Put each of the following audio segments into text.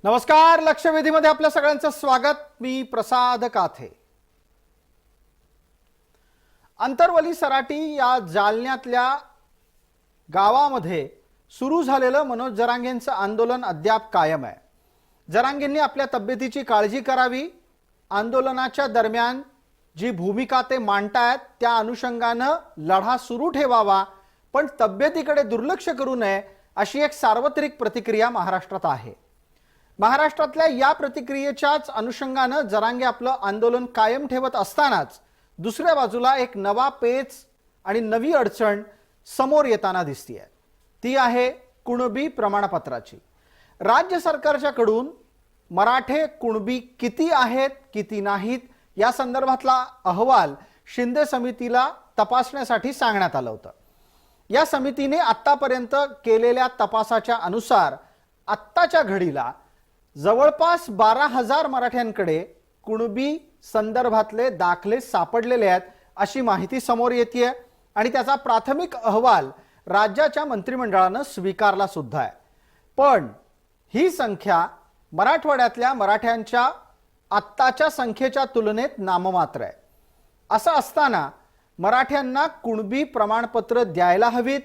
नमस्कार, लक्षवेधीमध्ये आपल्या सगळ्यांचं स्वागत। मी प्रसाद काथे। अंतरवली सराटी या जालन्यातल्या गावामध्ये सुरू झालेलं मनोज जरांगेंचं आंदोलन अद्याप कायम आहे। जरांगेंनी आपल्या तब्येतीची काळजी करावी, आंदोलनाच्या दरम्यान जी भूमिका ते मांडतायत त्या अनुषंगाने लढा सुरू ठेवावा, पण तब्येतीकडे दुर्लक्ष करू नये अशी एक सार्वत्रिक प्रतिक्रिया महाराष्ट्रात आहे। महाराष्ट्रातल्या या प्रतिक्रियेच्याच अनुषंगाने जरांगे आपलं आंदोलन कायम ठेवत असतानाच दुसऱ्या बाजूला एक नवा पेच आणि नवी अडचण समोर येताना दिसतेय। ती आहे कुणबी प्रमाणपत्राची। राज्य सरकारच्याकडून मराठे कुणबी किती आहेत किती नाहीत या संदर्भातला अहवाल शिंदे समितीला तपासण्यासाठी सांगण्यात आलं होतं। या समितीने आतापर्यंत केलेल्या तपासाच्या अनुसार आत्ताच्या घडीला जवळपास 12,000 मराठ्यांकडे कुणबी संदर्भातले दाखले सापडलेले आहेत अशी माहिती समोर येते आणि त्याचा प्राथमिक अहवाल राज्याच्या मंत्रिमंडळाने स्वीकारला सुद्धा आहे। पण ही संख्या मराठवाड्यातल्या मराठ्यांच्या आत्ताच्या संख्येच्या तुलनेत नाममात्र आहे। असं असताना मराठ्यांना कुणबी प्रमाणपत्र द्यायला हवीत,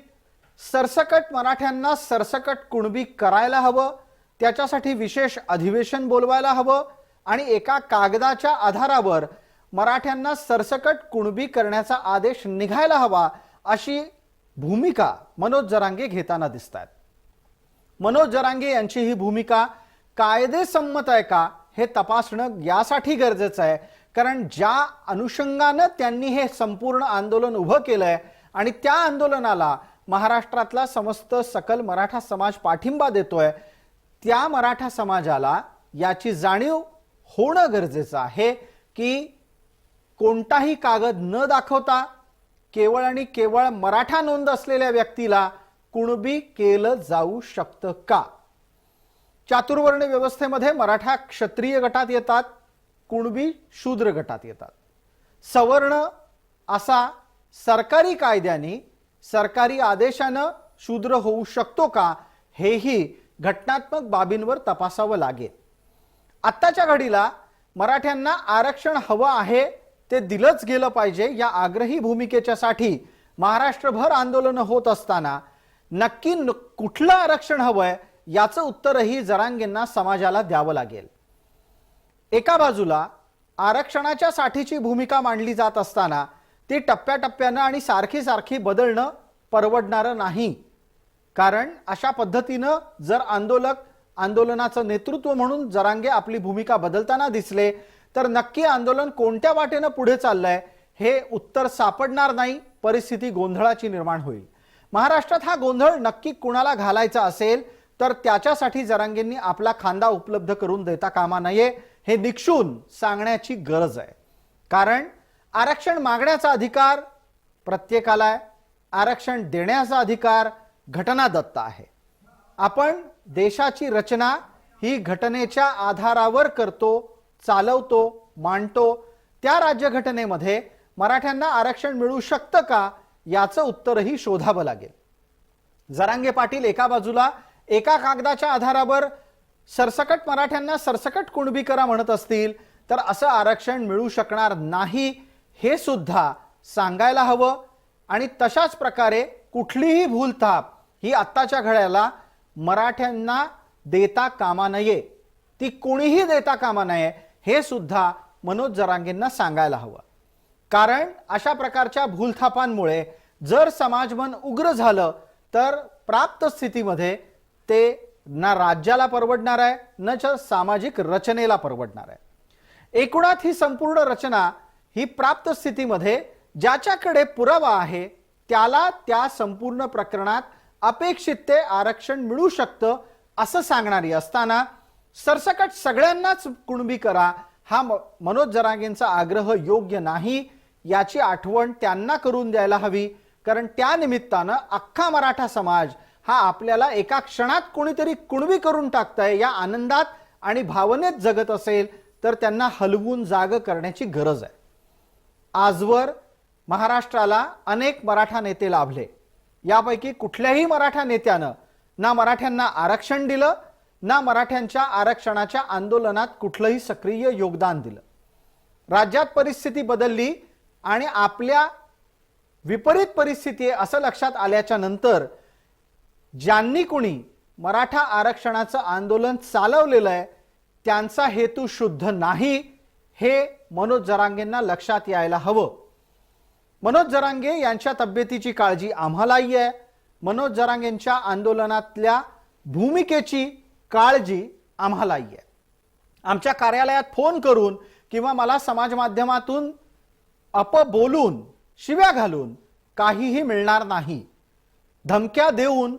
सरसकट मराठ्यांना सरसकट कुणबी करायला हवं, त्याच्यासाठी विशेष अधिवेशन बोलवायला हवं आणि एका कागदाच्या आधारावर मराठ्यांना सरसकट कुणबी करण्याचा आदेश निघायला हवा अशी भूमिका मनोज जरांगे घेताना दिसतात। मनोज जरांगे यांची ही भूमिका कायदेसम्मत आहे का हे तपासणं यासाठी गरजेचं आहे, कारण ज्या अनुषंगाने त्यांनी हे संपूर्ण आंदोलन उभं केलंय आणि त्या आंदोलनाला महाराष्ट्रातला समस्त सकल मराठा समाज पाठिंबा देतोय, त्या मराठा समाजाला याची जाणीव होणं गरजेचं आहे की कोणताही कागद न दाखवता केवळ आणि केवळ मराठा नोंद असलेल्या व्यक्तीला कुणबी केलं जाऊ शकतं का। चातुर्वर्ण व्यवस्थेमध्ये मराठा क्षत्रिय गटात येतात, कुणबी शूद्र गटात येतात। सवर्ण असा सरकारी कायद्याने सरकारी आदेशाने शूद्र होऊ शकतो का हेही घटनात्मक बाबींवर तपासावं लागेल। आत्ताच्या घडीला मराठ्यांना आरक्षण हवं आहे, ते दिलंच गेलं पाहिजे या आग्रही भूमिकेच्यासाठी महाराष्ट्रभर आंदोलन होत असताना नक्की कुठलं आरक्षण हवंय याचं उत्तरही जरांगेंना समाजाला द्यावं लागेल। एका बाजूला आरक्षणाच्या साठीची भूमिका मांडली जात असताना ती टप्प्याटप्प्यानं आणि सारखी सारखी बदलणं परवडणारं नाही, कारण अशा पद्धतीनं जर आंदोलनाचं नेतृत्व म्हणून जरांगे आपली भूमिका बदलताना दिसले तर नक्की आंदोलन कोणत्या वाटेनं पुढे चाललंय हे उत्तर सापडणार नाही, परिस्थिती गोंधळाची निर्माण होईल। महाराष्ट्रात हा गोंधळ नक्की कुणाला घालायचा असेल तर त्याच्यासाठी जरांगेंनी आपला खांदा उपलब्ध करून देता कामा नये हे निक्षून सांगण्याची गरज आहे। कारण आरक्षण मागण्याचा अधिकार प्रत्येकाला आहे, आरक्षण देण्याचा अधिकार घटनादत्त आहे। आपण देशाची रचना ही घटनेच्या आधारावर करतो, चालवतो, मांडतो। त्या राज्यघटनेमध्ये मराठ्यांना आरक्षण मिळू शकतं का याचं उत्तरही शोधावं लागेल। जरांगे पाटील एका बाजूला एका कागदाच्या आधारावर सरसकट मराठ्यांना सरसकट कुणबी करा म्हणत असतील तर असं आरक्षण मिळू शकणार नाही हे सुद्धा सांगायला हवं आणि तशाच प्रकारे कुठलीही भूलथाप ही आत्ताच्या घड्याला मराठ्यांना देता कामा नये, ती कोणीही देता कामा नये हे सुद्धा मनोज जरांगेंना सांगायला हवं। कारण अशा प्रकारच्या भूलथापांमुळे जर समाजमन उग्र झालं तर प्राप्त स्थितीमध्ये ते ना राज्याला परवडणार आहे ना सामाजिक रचनेला परवडणार आहे। एकूणात ही संपूर्ण रचना ही प्राप्त स्थितीमध्ये ज्याच्याकडे पुरावा आहे त्याला त्या संपूर्ण प्रकरणात अपेक्षित ते आरक्षण मिळू शकतं असं सांगणारी असताना सरसकट सगळ्यांनाच कुणबी करा हा मनोज जरांगेंचा आग्रह योग्य नाही याची आठवण त्यांना करून द्यायला हवी। कारण त्या निमित्तानं अख्खा मराठा समाज हा आपल्याला एका क्षणात कोणीतरी कुणबी करून टाकतंय या आनंदात आणि भावनेत जगत असेल तर त्यांना हलवून जाग करण्याची गरज आहे। आजवर महाराष्ट्राला अनेक मराठा नेते लाभले, यापैकी कुठल्याही मराठा नेत्यानं ना मराठ्यांना आरक्षण दिलं ना मराठ्यांच्या आरक्षणाच्या आंदोलनात कुठलंही सक्रिय योगदान दिलं। राज्यात परिस्थिती बदलली आणि आपल्या विपरीत परिस्थिती आहे असं लक्षात आल्याच्या नंतर ज्यांनी कुणी मराठा आरक्षणाचं आंदोलन चालवलेलं आहे त्यांचा हेतू शुद्ध नाही हे मनोज जरांगेंना लक्षात यायला हवं। मनोज जरांगे यांच्या तब्येतीची काळजी आम्हालाही आहे, मनोज जरांगेंच्या आंदोलनातल्या भूमिकेची काळजी आम्हालाही आहे। आमच्या कार्यालयात फोन करून किंवा मला समाज माध्यमातून बोलून शिव्या घालून काहीही मिळणार नाही। धमक्या देऊन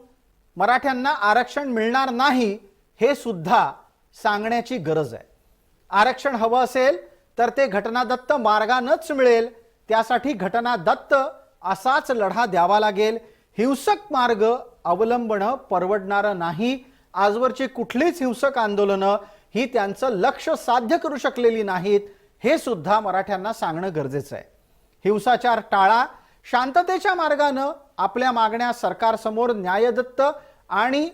मराठ्यांना आरक्षण मिळणार नाही हे सुद्धा सांगण्याची गरज आहे। आरक्षण हवं असेल तर ते घटनादत्त मार्गानेच मिळेल, त्यासाठी घटनादत्त असाच लढा द्यावा लागेल। हिंसक मार्ग अवलंबणं परवडणारं नाही। आजवरची कुठलीच हिंसक आंदोलनं ही त्यांचं लक्ष साध्य करू शकलेली नाहीत हे सुद्धा मराठ्यांना सांगणं गरजेचं आहे। हिंसाचार टाळा, शांततेच्या मार्गाने आपल्या मागण्या सरकारसमोर न्यायदत्त आणि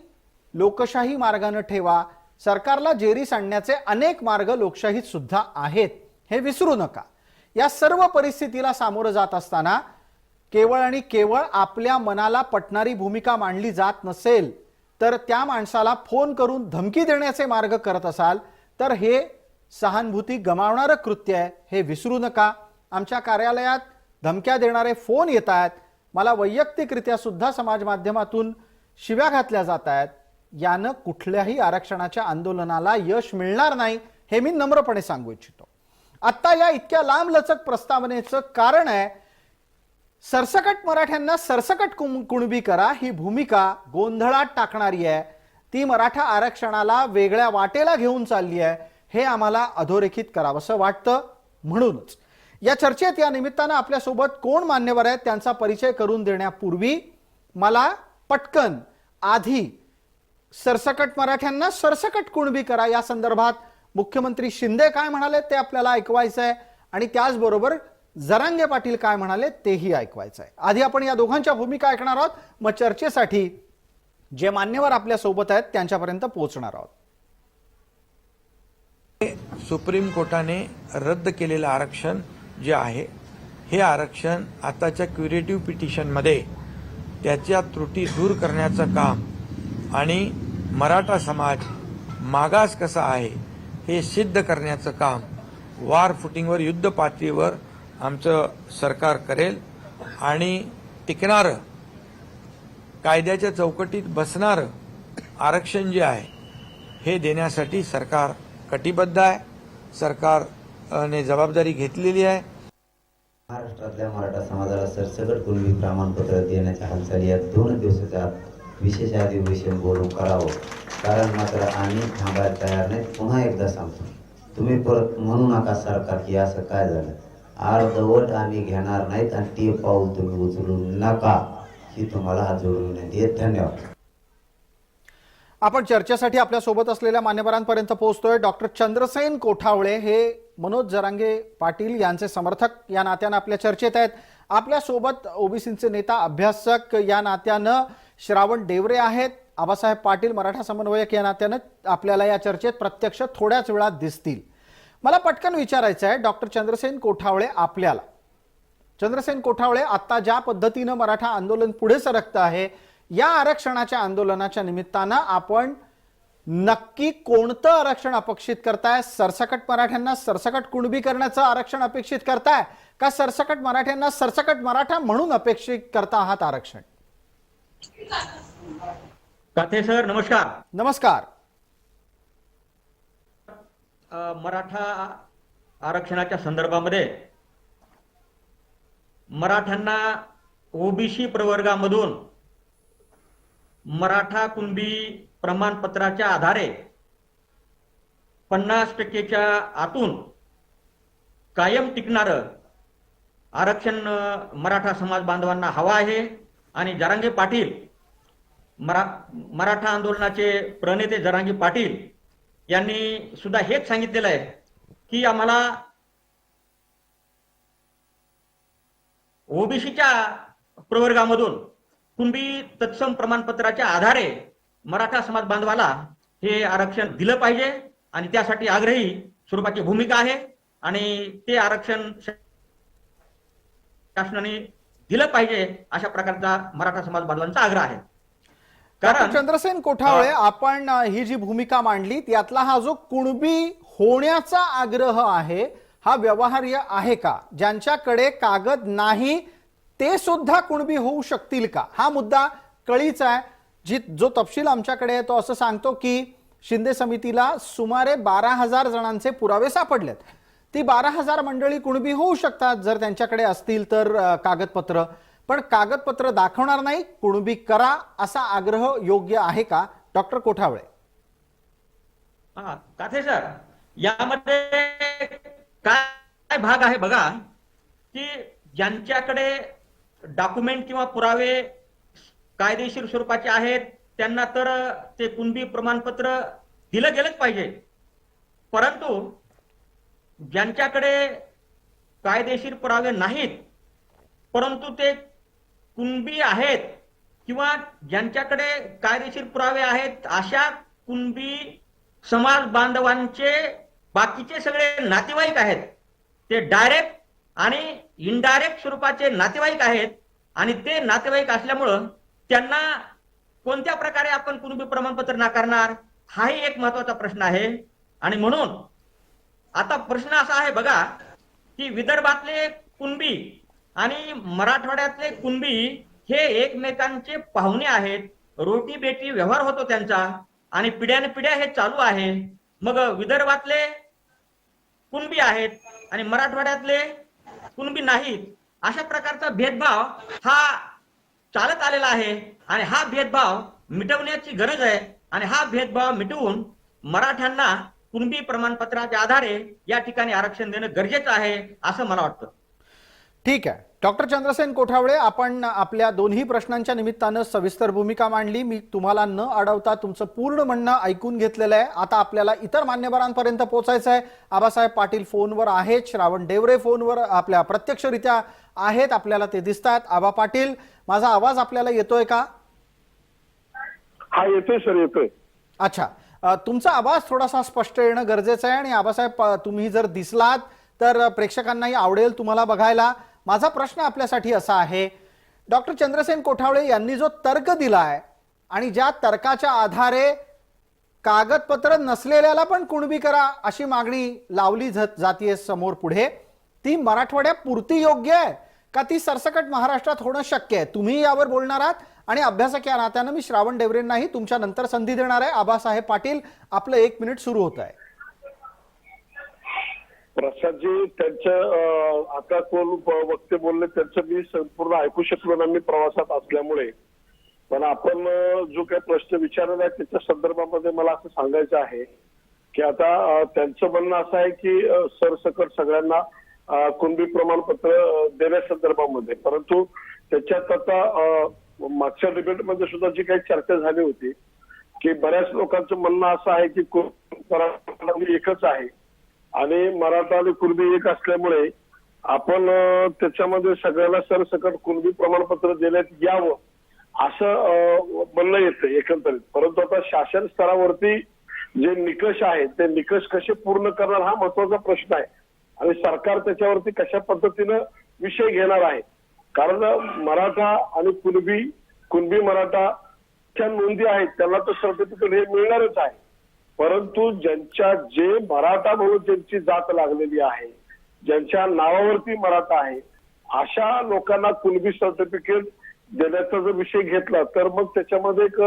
लोकशाही मार्गाने ठेवा। सरकारला जेरीस आणण्याचे अनेक मार्ग लोकशाहीत सुद्धा आहेत हे विसरू नका। या सर्व परिस्थितीला सामोरं जात असताना केवळ आणि केवळ आपल्या मनाला पटणारी भूमिका मांडली जात नसेल तर त्या माणसाला फोन करून धमकी देण्याचे मार्ग करत असाल तर हे सहानुभूती गमावणारं कृत्य आहे हे विसरू नका। आमच्या कार्यालयात धमक्या देणारे फोन येत आहेत, मला वैयक्तिकरित्या सुद्धा समाज माध्यमातून शिव्या घातल्या जात आहेत। यानं कुठल्याही आरक्षणाच्या आंदोलनाला यश मिळणार नाही हे मी नम्रपणे सांगू इच्छितो। आता या इतक्या लांबलचक प्रस्तावनेचं कारण आहे सरसकट मराठ्यांना सरसकट कुणबी करा ही भूमिका गोंधळात टाकणारी आहे। ती मराठा आरक्षणाला वेगळ्या वाटेला घेऊन चालली आहे हे आम्हाला अधोरेखित करावंसं वाटतं। म्हणूनच या चर्चेत या निमित्तानं आपल्या सोबत कोण मान्यवर आहेत त्यांचा परिचय करून देण्यापूर्वी मला पटकन आधी सरसकट मराठ्यांना सरसकट कुणबी करा या संदर्भात मुख्यमंत्री शिंदे काय म्हणाले ते आपल्याला ऐकवायचं आहे आणि त्याचबरोबर जरांगे पाटील काय म्हणाले तेही ऐकवायचं आहे। आधी आपण या दोघांच्या भूमिका ऐकणार आहोत, मग चर्चेसाठी जे मान्यवर आपल्या सोबत आहेत त्यांच्यापर्यंत पोहोचणार आहोत। सुप्रीम कोर्टाने रद्द केलेलं आरक्षण जे आहे हे आरक्षण आताच्या क्युरेटिव्ह पिटिशनमध्ये त्याच्या त्रुटी दूर करण्याचं काम आणि मराठा समाज मागास कसा आहे हे सिद्ध करण्याचं काम वार फुटिंगवर युद्ध पातळीवर आमचं सरकार करेल आणि टिकणारं कायद्याच्या चौकटीत बसणारं आरक्षण जे आहे हे देण्यासाठी सरकार कटिबद्ध आहे। सरकारने जबाबदारी घेतलेली आहे। महाराष्ट्रातल्या मराठा समाजाला सरसकट कुणबी प्रमाणपत्र देण्याच्या हालचाली या 2 दिवसाच्या आत विशेष अधिवेशन बोलून करावं, कारण मात्र आम्ही थांबायला तयार नाही। पुन्हा एकदा सांगतो, तुम्ही परत म्हणू नका सरकार की असं काय झालं, अर्धवट आम्ही घेणार नाहीत आणि ते पाऊल तुम्ही उचलू नका ही तुम्हाला हात जोडून विनंती आहे। धन्यवाद। आपण चर्चेसाठी आपल्या सोबत असलेल्या मान्यवरांपर्यंत पोहोचतोय। डॉक्टर चंद्रसेन कोठावळे हे मनोज जरांगे पाटील यांचे समर्थक या नात्यानं आपल्या चर्चेत आहेत। आपल्या सोबत ओबीसीचे नेता अभ्यासक या नात्यानं श्रावण डेवरे आहेत। आबासाहेब पाटील मराठा समन्वयक या नात्यानं आपल्याला या चर्चेत प्रत्यक्ष थोड्याच वेळात दिसतील। मला पटकन विचारायचं आहे डॉक्टर चंद्रसेन कोठावळे आपल्याला, चंद्रसेन कोठावळे आता ज्या पद्धतीनं मराठा आंदोलन पुढे सरकतं आहे या आरक्षणाच्या आंदोलनाच्या निमित्तानं आपण नक्की कोणतं आरक्षण अपेक्षित करताय? सरसकट मराठ्यांना सरसकट कुणबी करण्याचं आरक्षण अपेक्षित करताय का सरसकट मराठ्यांना सरसकट मराठा म्हणून अपेक्षित करता आहात आरक्षण? काथे सर नमस्कार। नमस्कार। मराठा आरक्षणाच्या संदर्भामध्ये मराठ्यांना ओबीसी प्रवर्गामधून मराठा कुणबी प्रमाणपत्राच्या आधारे 50% आतून कायम टिकणारं आरक्षण मराठा समाज बांधवांना हवा आहे आणि जरांगे पाटील मराठा आंदोलनाचे प्रणेते जरांगे पाटील यांनी सुद्धा हेच सांगितलेलं आहे की आम्हाला ओबीसीच्या प्रवर्गामधून कुणबी तत्सम प्रमाणपत्राच्या आधारे मराठा समाज बांधवाला हे आरक्षण दिलं पाहिजे आणि त्यासाठी आग्रही स्वरूपाची भूमिका आहे आणि ते आरक्षण शासनाने दिलं पाहिजे अशा प्रकारचा मराठा समाज बांधवांचा आग्रह आहे. डॉक्टर चंद्रसेन कोठावळे, आपण ही जी भूमिका मांडली त्यातला हा जो कुणबी होण्याचा आग्रह आहे हा व्यवहार्य आहे का? ज्यांच्याकडे कागद नाही ते सुद्धा कुणबी होऊ शकतील का? हा मुद्दा कळीचा आहे. जो तपशील आमच्याकडे आहे तो असं सांगतो की शिंदे समितीला सुमारे 12,000 जणांचे पुरावे सापडलेत. ती 12,000 मंडळी कुणबी होऊ शकतात जर त्यांच्याकडे असतील तर कागदपत्र, पण कागदपत्र दाखवणार नाही, कुणबी करा असा आग्रह योग्य आहे का? डॉक्टर कोठावळे. काथे सर, यामध्ये काय भाग आहे बघा की ज्यांच्याकडे डॉक्युमेंट किंवा पुरावे कायदेशीर स्वरूपाचे आहेत त्यांना तर ते कुणबी प्रमाणपत्र दिलं गेलंच पाहिजे, परंतु ज्यांच्याकडे कायदेशीर पुरावे नाहीत परंतु ते कुणबी आहेत किंवा ज्यांच्याकडे कायदेशीर पुरावे आहेत अशा कुणबी समाज बांधवांचे बाकीचे सगळे नातेवाईक आहेत, ते डायरेक्ट आणि इनडायरेक्ट स्वरूपाचे नातेवाईक आहेत आणि ते नातेवाईक असल्यामुळं त्यांना कोणत्या प्रकारे आपण कुणबी प्रमाणपत्र नाकारणार हाही एक महत्वाचा प्रश्न आहे. आणि म्हणून आता प्रश्न असा आहे बघा की विदर्भातले कुणबी आणि मराठवाड्यातले कुणबी हे एकमेकांचे पाहुणे आहेत, रोटी बेटी व्यवहार होतो त्यांचा आणि पिढ्यानपिढ्या हे चालू आहे. मग विदर्भातले कुणबी आहेत आणि मराठवाड्यातले कुणबी नाहीत अशा प्रकारचा भेदभाव हा चालत आलेला आहे आणि हा भेदभाव मिटवण्याची गरज आहे आणि हा भेदभाव मिटवून मराठ्यांना कुणबी प्रमाणपत्राच्या आधारे या ठिकाणी आरक्षण देणं गरजेचं आहे असं मला वाटतं. ठीक आहे. डॉक्टर चंद्रसेन कोठावळे, आपण आपल्या दोन्ही प्रश्नांच्या निमित्तानं सविस्तर भूमिका मांडली. मी तुम्हाला न अडवता तुमचं पूर्ण म्हणणं ऐकून घेतलेलं आहे. आता आपल्याला इतर मान्यवरांपर्यंत पोहोचायचं आहे. आबासाहेब पाटील फोनवर आहेत, श्रावण डेवरे फोनवर आपल्या प्रत्यक्षरित्या आहेत, आपल्याला ते दिसतात. आबा पाटील, माझा आवाज आपल्याला येतोय का? हा येतोय सर, येतोय. अच्छा, तुमचा आवाज थोडासा स्पष्ट येणं गरजेचं आहे आणि आबासाहेब तुम्ही जर दिसलात तर प्रेक्षकांनाही आवडेल तुम्हाला बघायला. माझा प्रश्न आपल्यासाठी असा आहे, डॉक्टर चंद्रसेन कोठावळे यांनी जो तर्क दिलाय आणि ज्या तर्काच्या आधारे कागदपत्र नसलेल्याला पण कुणबी करा अशी मागणी लावली जातीये समोर पुढे, ती मराठवाड्यापुरती योग्य आहे का ती सरसकट महाराष्ट्रात होणं शक्य आहे? तुम्ही यावर बोलणार आहात आणि अभ्यासक या नात्यानं मी श्रावण डेवरेंनाही तुमच्या नंतर संधी देणार आहे. आबासाहेब पाटील, आपलं 1 मिनिट सुरू होत आहे. प्रसादजी, त्यांचं आता कोण वक्ते बोलले त्यांचं मी संपूर्ण ऐकू शकलो ना, मी प्रवासात असल्यामुळे. पण आपण जो काही प्रश्न विचारला आहे त्याच्या संदर्भामध्ये मला असं सांगायचं आहे की आता त्यांचं म्हणणं असं आहे की सरसकट सगळ्यांना कुणबी प्रमाणपत्र देण्यासंदर्भामध्ये, परंतु त्याच्यात आता मागच्या डिबेटमध्ये सुद्धा जी काही चर्चा झाली होती की बऱ्याच लोकांचं म्हणणं असं आहे की कुणबी एकच आहे आणि मराठा आणि कुणबी एक असल्यामुळे आपण त्याच्यामध्ये सगळ्याला सरसकट कुणबी प्रमाणपत्र देण्यात यावं असं म्हणणं येतं एकंदरीत. परंतु आता शासन स्तरावरती जे निकष आहेत ते निकष कसे पूर्ण करणार हा महत्वाचा प्रश्न आहे आणि सरकार त्याच्यावरती कशा पद्धतीनं विषय घेणार आहे. कारण मराठा आणि कुणबी मराठाच्या नोंदी आहेत त्यांना तर सर्टिफिकेट हे मिळणारच आहे, परंतु ज्यांच्या जे मराठा म्हणून ज्यांची जात लागलेली आहे, ज्यांच्या नावावरती मराठा आहे, अशा लोकांना कुणबी सर्टिफिकेट देण्याचा जर विषय घेतला तर मग त्याच्यामध्ये एक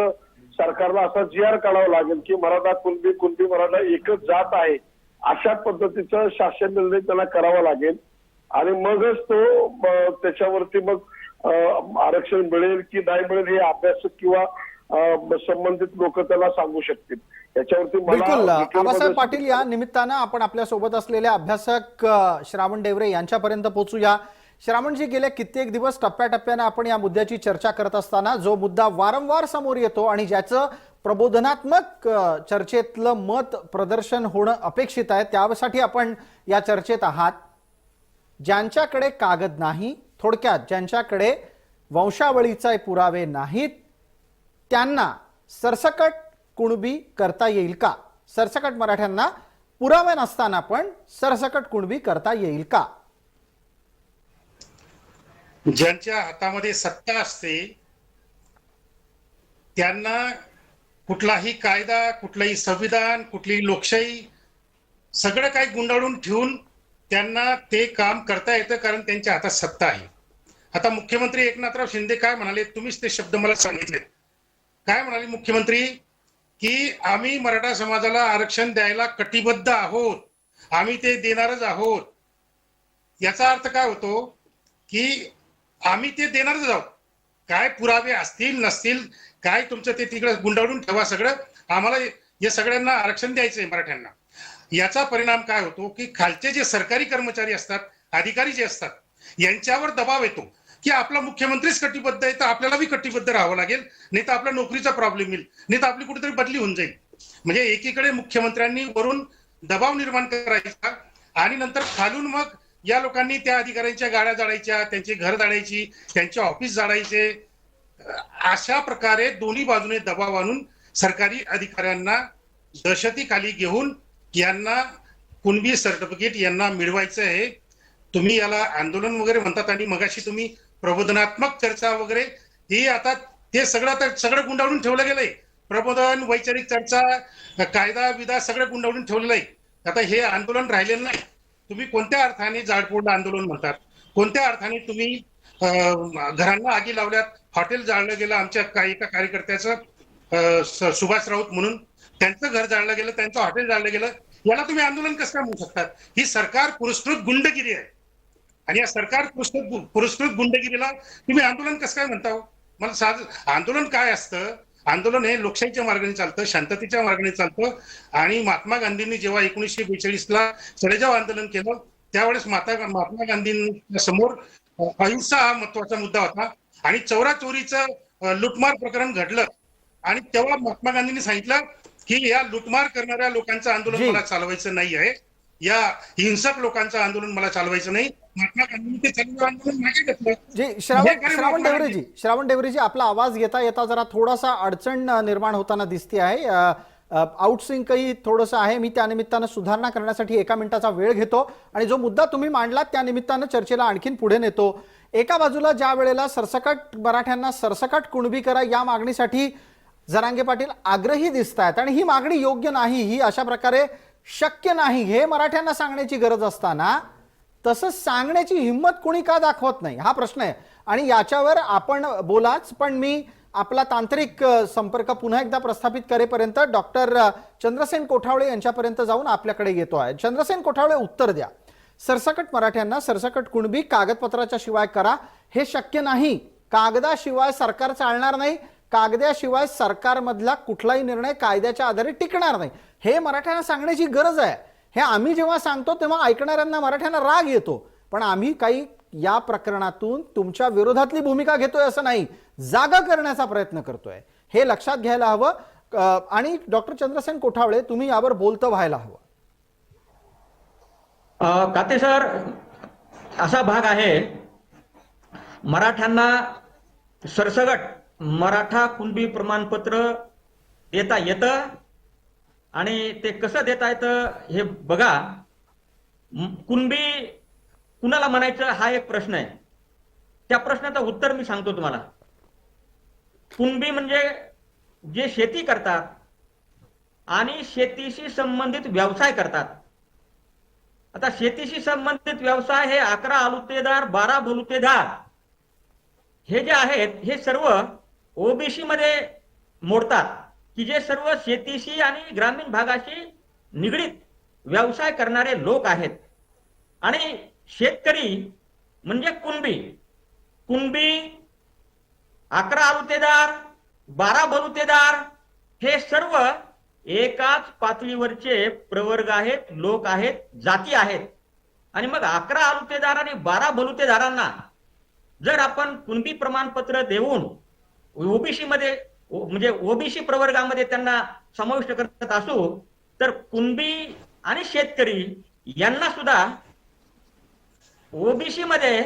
सरकारला असा GR काढावा लागेल की मराठा कुणबी मराठा एकच जात आहे अशा पद्धतीचा शासन निर्णय त्याला करावा लागेल आणि मगच तो त्याच्यावरती मग आरक्षण मिळेल की नाही मिळेल हे अभ्यासक किंवा संबंधित लोक त्याला सांगू शकतील. याच्यावरती बिलकुल. आबासाहेब पाटील, या निमित्तानं आपण आपल्या सोबत असलेले अभ्यासक श्रावण डेवरे यांच्यापर्यंत पोहोचूया. श्रावणजी, गेले कित्येक दिवस टप्प्याटप्प्याने आपण या मुद्द्याची चर्चा करत असताना जो मुद्दा वारंवार समोर येतो आणि ज्याचं प्रबोधनात्मक चर्चेतलं मत प्रदर्शन होणं अपेक्षित आहे त्यासाठी आपण या चर्चेत आहात. ज्यांच्याकडे कागद नाही, थोडक्यात ज्यांच्याकडे वंशावळीचे पुरावे नाहीत, त्यांना सरसकट कुणबी करता येईल का? सरसकट मराठ्यांना पुरावे नसताना पण सरसकट कुणबी करता येईल का? ज्यांच्या हातामध्ये सत्ता असते त्यांना कुठलाही कायदा, कुठलंही संविधान, कुठलीही लोकशाही सगळं काही गुंडाळून ठेवून त्यांना ते काम करता येतं, कारण त्यांच्या हातात सत्ता आहे. आता मुख्यमंत्री एकनाथराव शिंदे काय म्हणाले, तुम्हीच ते शब्द मला सांगितले. काय म्हणाले मुख्यमंत्री की आम्ही मराठा समाजाला आरक्षण द्यायला कटिबद्ध आहोत, आम्ही ते देणारच आहोत. याचा अर्थ काय होतो की आम्ही ते देणारच आहोत. काय पुरावे असतील नसतील काय तुमचं ते तिकडे गुंडाळून ठेवा सगळं, आम्हाला या सगळ्यांना आरक्षण द्यायचंय मराठ्यांना. याचा परिणाम काय होतो की खालचे जे सरकारी कर्मचारी असतात, अधिकारी जे असतात, यांच्यावर दबाव येतो की आपला मुख्यमंत्रीच कटिबद्ध आहे तर आपल्याला बी कटिबद्ध राहावं लागेल, नाही तर आपल्या नोकरीचा प्रॉब्लेम येईल, नाही तर आपली कुठेतरी बदली होऊन जाईल. म्हणजे एकीकडे मुख्यमंत्र्यांनी वरून दबाव निर्माण करायचा आणि नंतर खालून मग या लोकांनी त्या अधिकाऱ्यांच्या गाड्या जाळायच्या, त्यांची घर जाळायची, त्यांचे ऑफिस जाळायचे. अशा प्रकारे दोन्ही बाजूने दबाव आणून सरकारी अधिकाऱ्यांना दहशतीखाली घेऊन यांना कुणबी सर्टिफिकेट यांना मिळवायचं आहे. तुम्ही याला आंदोलन वगैरे म्हणतात आणि मगाशी तुम्ही प्रबोधनात्मक चर्चा वगैरे, ही आता ते सगळं गुंडाळून ठेवलं गेलंय. प्रबोधन, वैचारिक चर्चा, कायदा विधा सगळं गुंडाळून ठेवलेलं आहे. आता हे आंदोलन राहिलेलं नाही. तुम्ही कोणत्या अर्थाने जाळपोळ आंदोलन म्हणतात, कोणत्या अर्थाने तुम्ही घरांना आगी लावल्यात, हॉटेल जाळलं गेलं, आमच्या एका कार्यकर्त्याचं सुभाष राऊत म्हणून त्यांचं घर जाळलं गेलं, त्यांचं हॉटेल जाळलं गेलं, याला तुम्ही आंदोलन कसं काय म्हणू शकतात? ही सरकार पुरस्कृत गुंडगिरी आहे आणि या सरकार पुरस्कृत गुंडगिरीला तुम्ही आंदोलन कसं काय म्हणता? मला आंदोलन काय असतं? आंदोलन हे लोकशाहीच्या मार्गाने चालतं, शांततेच्या मार्गाने चालतं. आणि महात्मा गांधींनी जेव्हा 1942ला चढेजाव आंदोलन केलं त्यावेळेस महात्मा गांधींच्या समोर अहिंसा हा महत्वाचा मुद्दा होता आणि चोरीचं लुटमार प्रकरण घडलं आणि तेव्हा महात्मा गांधींनी सांगितलं की या लुटमार करणाऱ्या लोकांचं आंदोलन मला चालवायचं नाही आहे, या हिंसक लोकांचं आंदोलन मला चालवायचं नाही. महात्मा गांधींनी ते चालू आंदोलन मागे घेतलं. जी श्रावण डेवरेजी आपला आवाज येता जरा थोडासा अडचण निर्माण होताना दिसते आहे. आउटसिंकही थोडंसं आहे. मी त्या निमित्तानं सुधारणा करण्यासाठी 1 मिनिटाचा वेळ घेतो आणि जो मुद्दा तुम्ही मांडलात त्या निमित्तानं चर्चेला आणखीन पुढे नेतो. एका बाजूला ज्या वेळेला सरसकट मराठ्यांना सरसकट कुणबी करा या मागणीसाठी जरांगे पाटील आग्रही दिसत आहेत आणि ही मागणी योग्य नाही, ही अशा प्रकारे शक्य नाही हे मराठ्यांना सांगण्याची गरज असताना तसं सांगण्याची हिंमत कोणी का दाखवत नाही हा प्रश्न आहे. आणि याच्यावर आपण बोलाच, पण मी आपला तांत्रिक संपर्क पुन्हा एकदा प्रस्थापित करेपर्यंत डॉक्टर चंद्रसेन कोठावळे यांच्यापर्यंत जाऊन आपल्याकडे येतो आहे. चंद्रसेन कोठावळे, उत्तर द्या. सरसकट मराठ्यांना सरसकट कुणबी कागदपत्राच्या शिवाय करा हे शक्य नाही. कागदाशिवाय सरकार चालणार नाही, कागदाशिवाय सरकारमधला कुठलाही निर्णय कायद्याच्या आधारे टिकणार नाही हे मराठ्यांना सांगण्याची गरज आहे. हे आम्ही जेव्हा सांगतो तेव्हा ऐकणाऱ्यांना मराठ्यांना राग येतो, पण आम्ही काही या प्रकरणातून तुमच्या विरोधातली भूमिका घेतोय असं नाही, जागा करण्याचा प्रयत्न करतोय हे लक्षात घ्यायला हवं. आणि डॉक्टर चंद्रसेन कोठावळे तुम्ही यावर बोलतं व्हायला हवं. काते सर, असा भाग आहे, मराठ्यांना सरसगट मराठा कुणबी प्रमाणपत्र देता येतं आणि ते कसं देता येतं हे बघा. कुणबी कुणाला म्हणायचं हा एक प्रश्न आहे. त्या प्रश्नाचं उत्तर मी सांगतो तुम्हाला. कुणबी म्हणजे जे शेती करतात आणि शेतीशी संबंधित व्यवसाय करतात. आता शेतीशी संबंधित व्यवसाय हे 11 आलुतेदार, 12 बलुतेदार हे जे आहेत हे सर्व ओबीसी मध्ये मोडतात, की जे सर्व शेतीशी आणि ग्रामीण भागाशी निगडीत व्यवसाय करणारे लोक आहेत. आणि शेतकरी म्हणजे कुणबी 11 आलुतेदार, 12 बलुतेदार हे सर्व एकाच पातळीवरचे प्रवर्ग आहेत, लोक आहेत, जाती आहेत. आणि मग 11 आलुतेदार आणि 12 बलुतेदारांना जर आपण कुणबी प्रमाणपत्र देऊन ओबीसी मध्ये म्हणजे ओबीसी प्रवर्गामध्ये त्यांना समाविष्ट करत असू, तर कुणबी आणि शेतकरी यांना सुद्धा ओबीसी मध्ये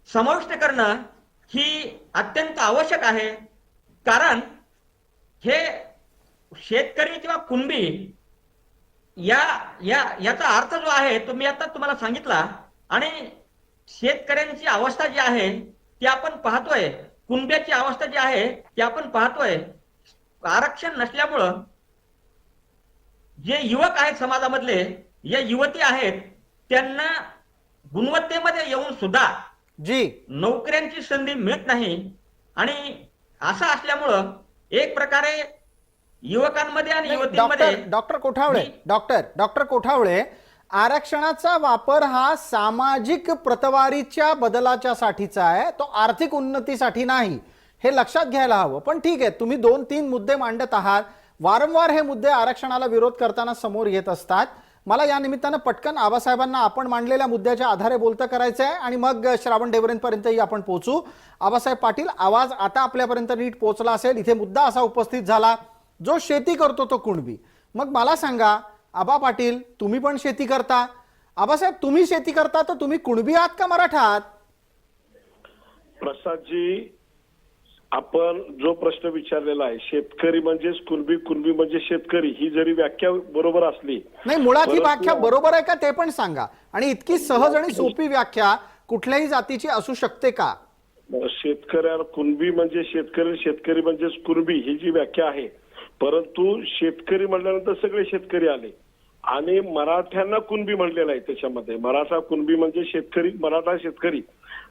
समाविष्ट करणं ही अत्यंत आवश्यक आहे. कारण हे शेतकरी किंवा कुणबी याचा अर्थ जो आहे तो मी आता तुम्हाला सांगितला. आणि शेतकऱ्यांची अवस्था जी आहे ती आपण पाहतोय, कुणब्याची अवस्था जी आहे ती आपण पाहतोय. आरक्षण नसल्यामुळं जे युवक आहेत समाजामधले, या युवती आहेत, त्यांना गुणवत्तेमध्ये येऊन सुद्धा जी नोकऱ्यांची संधी मिळत नाही. आणि असं असल्यामुळं एक प्रकारे युवकांमध्ये आणि युवतींमध्ये डॉक्टर कोठावळे, डॉक्टर कोठावळे, आरक्षणाचा वापर हा सामाजिक प्रतवारीच्या बदलाच्या साठीचा आहे, तो आर्थिक उन्नतीसाठी नाही, हे लक्षात घ्यायला हवं. पण ठीक आहे, तुम्ही 2-3 मुद्दे मांडत आहात, वारंवार हे मुद्दे आरक्षणाला विरोध करताना समोर येत असतात. मला या निमित्तानं पटकन आबासाहेबांना आपण मांडलेल्या मुद्द्याच्या आधारे बोलतं करायचं आहे आणि मग श्रावण ढेबरेंपर्यंतही आपण पोहोचू. आबासाहेब पाटील, आवाज आता आपल्यापर्यंत नीट पोहोचला असेल. इथे मुद्दा असा उपस्थित झाला, जो शेती करतो तो कुणबी. मग मला सांगा आबा पाटील, तुम्ही पण शेती करता, आबासाहेब तुम्ही शेती करता, तर तुम्ही कुणबी आहात का मराठा आहात? प्रसादजी, आपण जो प्रश्न विचारलेला आहे, शेतकरी म्हणजेच कुणबी, कुणबी म्हणजे शेतकरी, ही जरी व्याख्या बरोबर असली, नाही, मुळात ही व्याख्या बरोबर आहे का ते पण सांगा. आणि इतकी सहज आणि सोपी व्याख्या कुठल्याही जातीची असू शकते का? शेतकऱ्याला कुणबी म्हणजे शेतकरी, शेतकरी म्हणजेच कुणबी, ही जी व्याख्या आहे. परंतु शेतकरी म्हटल्यानंतर सगळे शेतकरी आले आणि मराठ्यांना कुणबी म्हणलेलं आहे. त्याच्यामध्ये मराठा कुणबी म्हणजे शेतकरी, मराठा शेतकरी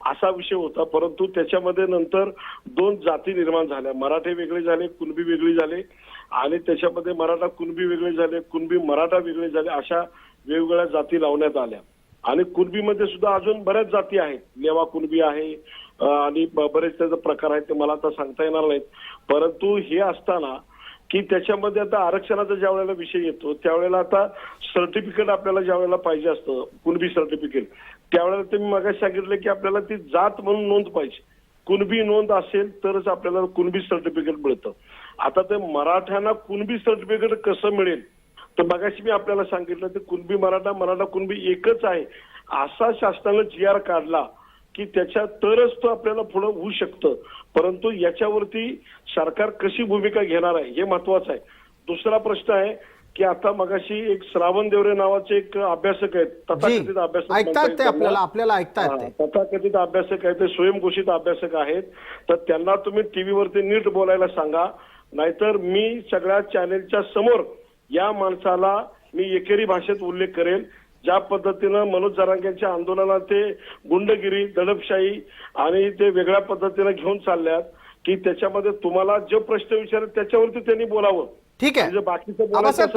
असा विषय होता. परंतु त्याच्यामध्ये नंतर 2 जाती निर्माण झाल्या, मराठे वेगळे झाले, कुणबी वेगळी झाले आणि त्याच्यामध्ये मराठा कुणबी वेगळे झाले, कुणबी मराठा वेगळे झाले, अशा वेगवेगळ्या जाती लावण्यात आल्या. आणि कुणबीमध्ये सुद्धा अजून बऱ्याच जाती आहेत, लेवा कुणबी आहे आणि बरेच त्याचे प्रकार आहेत, ते मला आता सांगता येणार नाहीत. परंतु हे असताना की त्याच्यामध्ये आता आरक्षणाचा ज्या वेळेला विषय येतो, त्यावेळेला आता सर्टिफिकेट आपल्याला ज्या वेळेला पाहिजे असतं, कुणबी सर्टिफिकेट, त्यावेळेला तुम्ही मगाशी सांगितलं की आपल्याला ती जात म्हणून नोंद पाहिजे, कुणबी नोंद असेल तरच आपल्याला कुणबी सर्टिफिकेट मिळतं. आता ते मराठ्यांना कुणबी सर्टिफिकेट कसं मिळेल, तर मगाशी मी आपल्याला सांगितलं ते कुणबी मराठा, मराठा कुणबी एकच आहे असा शासनानं GR काढला की त्याच्या तरच तो आपल्याला पुढे होऊ शकतं. परंतु याच्यावरती सरकार कशी भूमिका घेणार आहे हे महत्वाचं आहे. दुसरा प्रश्न आहे की आता मगाशी एक श्रावण देवरे नावाचे एक अभ्यासक आहेत, तथाकथित अभ्यासक, ऐकतात ते आपल्याला ऐकतात ते, तथाकथित अभ्यासक आहेत, ते स्वयंघोषित अभ्यासक आहेत. तर त्यांना तुम्ही टीव्हीवरती नीट बोलायला सांगा, नाहीतर मी सगळ्या चॅनेलच्या समोर या माणसाला मी एकेरी भाषेत उल्लेख करेल. ज्या पद्धतीनं मनोज जरांगेंच्या आंदोलनात ते गुंडगिरी, दडपशाही आणि ते वेगळ्या पद्धतीनं घेऊन चालल्यात की त्याच्यामध्ये तुम्हाला जे प्रश्न विचारले त्याच्यावरती त्यांनी बोलावं. ठीक आहे आबासाहेब,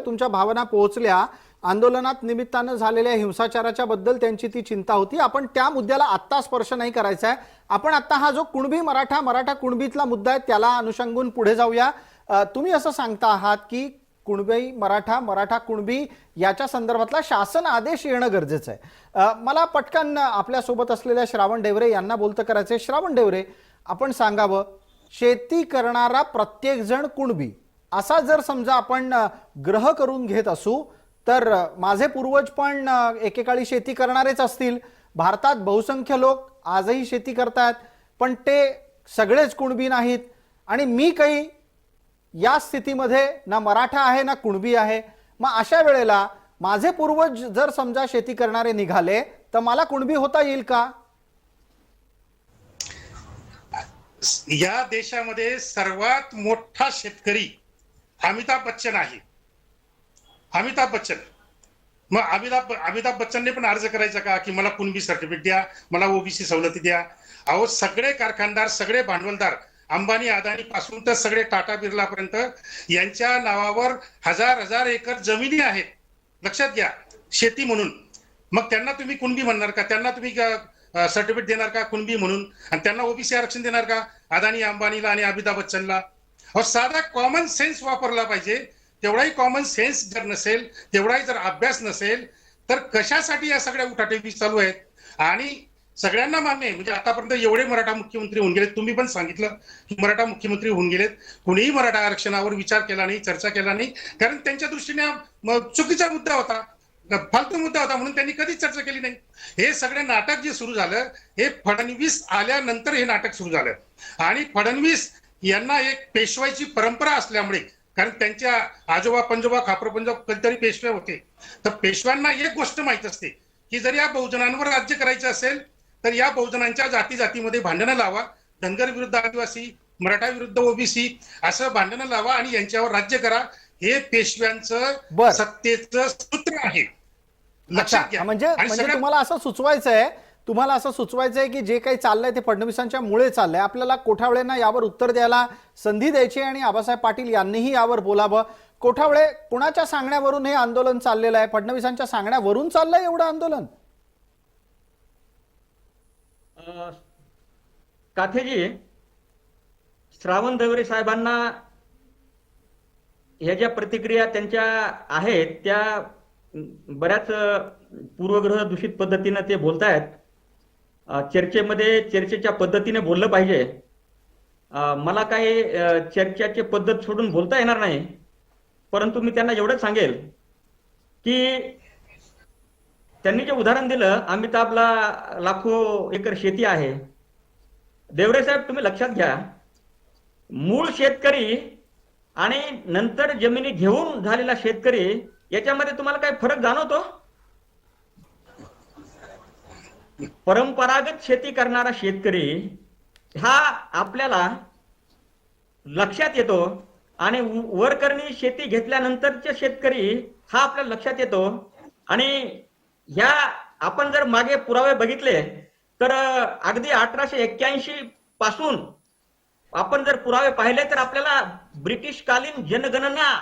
तुमच्या भावना पोहोचल्या. आंदोलनात निमित्तानं झालेल्या हिंसाचाराच्या बद्दल त्यांची ती चिंता होती. आपण त्या मुद्द्याला आत्ता स्पर्श नाही करायचा आहे. आपण आता हा जो कुणबी मराठा, मराठा कुणबीतला मुद्दा आहे त्याला अनुषंगून पुढे जाऊया. तुम्ही असं सांगता आहात की कुणबी मराठा, मराठा कुणबी याच्या संदर्भातला शासन आदेश येणं गरजेचं आहे. मला पटकन आपल्यासोबत असलेल्या श्रावण ढेबरे यांना बोलतं करायचंय. श्रावण ढेबरे, आपण सांगावं, शेती करणारा प्रत्येक जण कुणबी असा जर समजा आपण ग्रह करून घेत असू, तर माझे पूर्वज पण एकेकाळी शेती करणारेच असतील. भारतात बहुसंख्य लोक आजही शेती करतात, पण ते सगळेच कुणबी नाहीत. आणि मी काही या स्थितीमध्ये ना मराठा आहे ना कुणबी आहे. मग अशा वेळेला माझे पूर्वज जर समजा शेती करणारे निघाले तर मला कुणबी होता येईल का? या देशामध्ये सर्वात मोठा शेतकरी अमिताभ बच्चन आहे. अमिताभ बच्चन. मग अमिताभ बच्चनने पण अर्ज करायचा का की मला कुणबी सर्टिफिकेट द्या, मला ओबीसी सवलती द्या? अहो, सगळे कारखानदार, सगळे भांडवलदार, अंबानी अदानी पासून तर सगळे टाटा बिर्ला पर्यंत यांच्या नावावर हजार एकर जमिनी आहेत. लक्षात घ्या, शेती म्हणून. मग त्यांना तुम्ही कुणबी म्हणणार का? त्यांना तुम्ही सर्टिफिकेट देणार का कुणबी म्हणून? आणि त्यांना ओबीसी आरक्षण देणार का अदानी अंबानीला आणि अमिताभ बच्चनला? साधा कॉमन सेन्स वापरला पाहिजे. तेवढाही कॉमन सेन्स जर नसेल, तेवढाही जर अभ्यास नसेल, तर कशासाठी या सगळ्या उठाठेवी चालू आहेत? आणि सगळ्यांना मान्य आहे, म्हणजे आतापर्यंत एवढे मराठा मुख्यमंत्री होऊन गेलेत, तुम्ही पण सांगितलं की मराठा मुख्यमंत्री होऊन गेलेत, कुणीही मराठा आरक्षणावर विचार केला नाही, चर्चा केला नाही, कारण त्यांच्या दृष्टीने चुकीचा मुद्दा होता, फालतू मुद्दा होता, म्हणून त्यांनी कधीच चर्चा केली नाही. हे सगळे नाटक जे सुरू झालं, हे फडणवीस आल्यानंतर हे नाटक सुरू झालं. आणि फडणवीस यांना एक पेशवाईची परंपरा असल्यामुळे, कारण त्यांच्या आजोबा पंजोबा खापर पंजोबा कधीतरी पेशवे होते, तर पेशव्यांना एक गोष्ट माहित असते की जर या बहुजनांवर राज्य करायचं असेल तर या बहुजनांच्या जाती जातीमध्ये भांडणं लावा, धनगर विरुद्ध आदिवासी, मराठा विरुद्ध ओबीसी असं भांडणं लावा आणि यांच्यावर राज्य करा. हे पेशव्यांचं बर. सत्तेचं सूत्र आहे, अच्छा, लक्षात घ्या. म्हणजे आणि सगळ्यात तुम्हाला असं सुचवायचंय की जे काही चाललंय ते फडणवीसांच्या मुळे चाललंय. आपल्याला कोठावळेंना यावर उत्तर द्यायला संधी द्यायची आणि आबासाहेब पाटील यांनीही यावर बोलावं. कोठावळे, कोणाच्या सांगण्यावरून हे आंदोलन चाललेलं आहे? फडणवीसांच्या सांगण्यावरून चाललंय एवढं आंदोलन? काथेजी, श्रावण देवरे साहेबांना ह्या ज्या प्रतिक्रिया त्यांच्या आहेत त्या बऱ्याच पूर्वग्रह दूषित पद्धतीनं ते बोलतायत. चर्चेच्या पद्धतीने बोललं पाहिजे. मला काही चर्चेची पद्धत सोडून बोलता येणार नाही, परंतु मी त्यांना एवढंच सांगेल की त्यांनी जे उदाहरण दिलं, अमिताभला लाखो एकर शेती आहे. देवरे साहेब, तुम्ही लक्षात घ्या, मूळ शेतकरी आणि नंतर जमिनी घेऊन झालेला शेतकरी याच्यामध्ये तुम्हाला काय फरक जाणवतो? परंपरागत शेती करणारा शेतकरी हा आपल्याला लक्षात येतो आणि वरकरणी शेती घेतल्यानंतरचे शेतकरी हा आपल्याला लक्षात येतो. आणि ह्या आपण जर मागे पुरावे बघितले तर अगदी 1881 पासून आपण जर पुरावे पाहिले तर आपल्याला ब्रिटिशकालीन जनगणना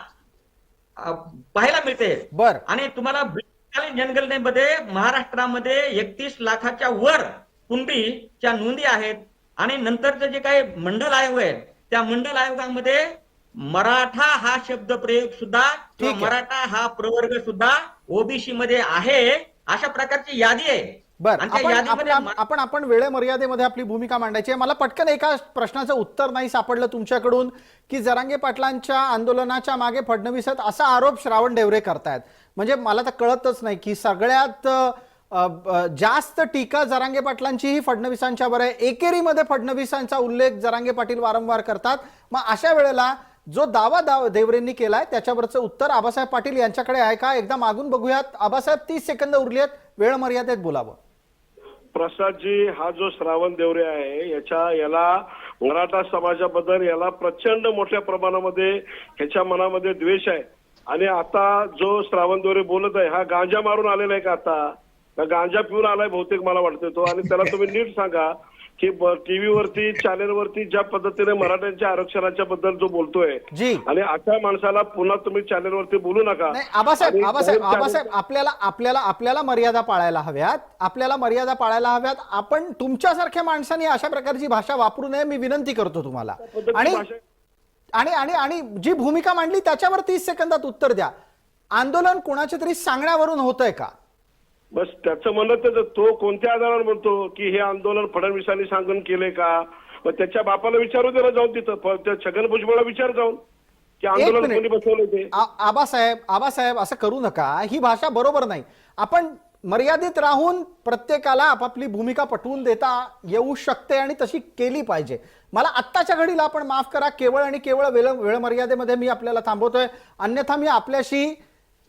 पाहायला मिळते. बर. आणि तुम्हाला ब्रिटिशकालीन जनगणनेमध्ये महाराष्ट्रामध्ये 31 लाखाच्या वर कुणबीच्या नोंदी आहेत. आणि नंतरचं जे काही मंडल आयोग आहे त्या मंडल आयोगामध्ये मराठा हा शब्द प्रयोग सुद्धा किंवा ठीक आहे. मराठा हा प्रवर्ग सुद्धा ओबीसी मध्ये आहे. अशा प्रकारची यादी आहे. बर, आणि त्या यादीमध्ये आपण वेळे मर्यादेमध्ये आपली भूमिका मांडायची आहे. मला पटकन एका प्रश्नाचं उत्तर नाही सापडलं तुमच्याकडून की जरांगे पाटलांच्या आंदोलनाच्या मागे फडणवीस आहेत असा आरोप श्रावण देवरे करतायत. म्हणजे मला तर कळतच नाही की सगळ्यात जास्त टीका जरांगे पाटलांचीही फडणवीसांच्यावर आहे. एकेरीमध्ये फडणवीसांचा उल्लेख जरांगे पाटील वारंवार करतात. मग अशा वेळेला जो दावा देवरेंनी केलाय त्याच्यावरचं उत्तर आबासाहेब पाटील यांच्याकडे आहे का? एकदा मागून बघूयात. आबासाहेब, 30 सेकंद उरली आहेत, वेळ मर्यादेत बोलावं. प्रसादजी, हा जो श्रावण देवरे आहे याला मराठा समाजाबद्दल याला प्रचंड मोठ्या प्रमाणामध्ये ह्याच्या मनामध्ये द्वेष आहे. आणि आता जो श्रावण देवरे बोलत आहे हा गांजा मारून आलेला आहे का? आता गांजा पिऊन आलाय बहुतेक मला वाटतं तो. आणि त्याला तुम्ही नीट सांगा की टीव्हीवरती चॅनेलवरती ज्या पद्धतीने मराठ्यांच्या आरक्षणाच्या बद्दल जो बोलतोय जी, आणि अशा माणसाला पुन्हा तुम्ही चॅनेलवरती बोलू नका. नाही आबासाहेब, आपल्याला मर्यादा पाळायला हव्यात. आपण तुमच्यासारख्या माणसांनी अशा प्रकारची भाषा वापरू नये, मी विनंती करतो तुम्हाला. आणि जी भूमिका मांडली त्याच्यावर 30 सेकंदात उत्तर द्या. आंदोलन कोणाच्या तरी सांगण्यावरून होतंय का? बस त्याचं म्हणणं तो कोणत्या आधारावर म्हणतो की हे आंदोलन फडणवीसांनी सांगून केले का? मग त्याच्या बापाला विचारू दे ना जाऊन तिथं, त्या छगन भुजबळला विचार जाऊन की आंदोलन कोणी बसवलं ते. आबासाहेब असं करू नका, ही भाषा बरोबर नाही. आपण मर्यादित राहून प्रत्येकाला आपापली भूमिका पटवून देता येऊ शकते आणि तशी केली पाहिजे. मला आत्ताच्या घडीला आपण माफ करा, केवळ आणि केवळ वेळ मर्यादेमध्ये मी आपल्याला थांबवतोय. अन्यथा मी आपल्याशी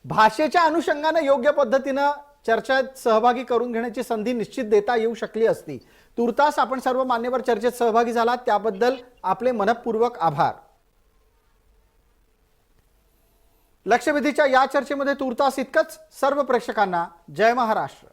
भाषेच्या अनुषंगाने योग्य पद्धतीनं चर्चेत सहभागी करून घेण्याची संधी निश्चित देता येऊ शकली असती. तुर्तास आपण सर्व मान्यवर चर्चेत सहभागी झालात त्याबद्दल आपले मनपूर्वक आभार. लक्षवेधीच्या या चर्चेमध्ये तुर्तास इतकंच. सर्व प्रेक्षकांना जय महाराष्ट्र.